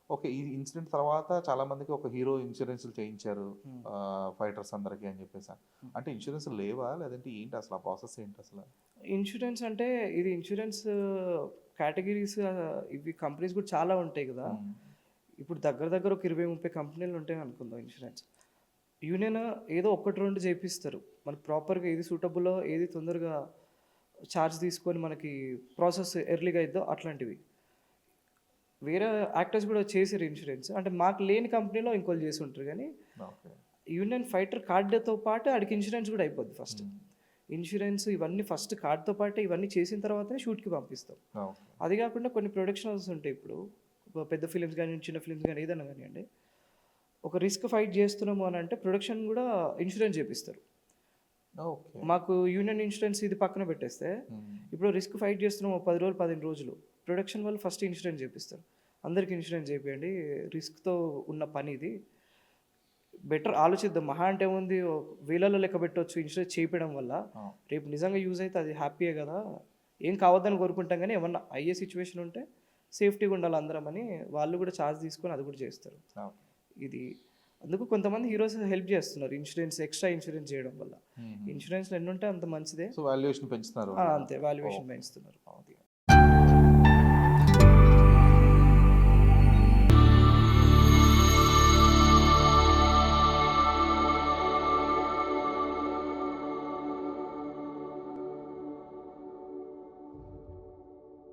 Okay. ఈ incident తర్వాత చాలా మందికి ఒక హీరో ఇన్స్యూరెన్స్‌లు చేయించారు. హ్మ్. ఫైటర్స్ అందరికి అని చెప్పేసి. హ్మ్. అంటే ఇన్స్యూరెన్స్‌లు లేవా? లేదంటే ఏంటి అసలు ఆ ప్రాసెస్ ఏంటి అసల? ఇన్స్యూరెన్స్ అంటే ఇది ఇన్స్యూరెన్స్ కేటగిరీస్ ఇవి కంపెనీస్ కూడా చాలా ఉంటాయి కదా! హ్మ్. ఇప్పుడు దగ్గర దగ్గర ఒక 20, 30 కంపెనీలు ఉంటాయి అనుకుందాం ఇన్స్యూరెన్స్. యూనియన్ ఏదో 1, 2 చేపిస్తారు. మనకు ప్రాపర్‌గా ఏది సూటబులో, ఏది తొందరగా చార్జ్ తీసుకొని మనకి ప్రాసెస్ ఎర్లీగా అయిద్దో అట్లాంటివి. వేరే యాక్టర్స్ కూడా చేసిర్రు ఇన్స్యూరెన్స్. అంటే మాకు లేని కంపెనీలో ఇంకోళ్ళు చేసుంటారు గానీ, ఓకే. యూనియన్ ఫైటర్ కార్డ్‌తో పాటు ఆడికి ఇన్స్యూరెన్స్ కూడా అయిపోద్ది ఫస్ట్. హ్మ్. ఇన్స్యూరెన్స్ ఇవన్నీ ఫస్ట్ కార్డ్‌తో పాటే ఇవన్నీ చేసిన తర్వాతనే షూట్‌కి పంపిస్తాం. ఓకే. అది కాకుండా కొన్ని ప్రొడక్షన్ హౌసెస్ ఉంటాయి ఇప్పుడు. పెద్ద ఫిల్మ్స్ గాని, చిన్న ఫిల్మ్స్ గాని ఏదైనా గానియండి. ఒక రిస్క్ ఫైట్ చేస్తున్నాము అనంటే ప్రొడక్షన్ గూడా ఇన్స్యూరెన్స్ చేపిస్తారు. ఓకే. మాకు యూనియన్ ఇన్స్యూరెన్స్ ఇది పక్కన పెట్టేస్తే, హ్మ్. ఇప్పుడు రిస్క్ ఫైట్ చేస్తున్నాం ఓ 10 రోజులు, 15 రోజులు. ప్రొడక్షన్ వాళ్ళు ఫస్ట్ ఇన్స్యూరెన్స్ చేపిస్తారు. అందరికి ఇన్స్యూరెన్స్ చేపియండి. రిస్క్‌తో ఉన్న పని ఇది. బెటర్ ఆలోచిద్దాం. మహా అంటే ఏముంది వేలల్లో లెక్క పెట్టొచ్చు ఇన్స్యూరెన్స్ చేపియడం వల్ల. అవును. రేపు నిజంగా యూజ్ అయితే అది హ్యాపీయే గదా! ఏం కావద్దని కోరుకుంటాం గానీ, ఏమన్నా అయ్యే సిచ్యువేషన్ ఉంటే సేఫ్టీగా ఉండాలి అందరం అని వాళ్ళు గూడా చార్జ్ తీసుకొని అది గూడా చేస్తారు. ఓకే. ఇది అందుకు కొంతమంది హీరోస్ హెల్ప్ చేస్తున్నారు. ఇన్స్యూరెన్స్ ఎక్స్‌ట్రా ఇన్స్యూరెన్స్ చేయడం వల్ల. హుహు. ఇన్స్యూరెన్స్‌లు ఎన్నుంటే అంత మంచిదే. సో వాల్యుయేషన్ పెంచుతున్నారు ఆ! వాళ్ళు. అంతే వాల్యుయేషన్ ఓకే. పెంచుతున్నారు.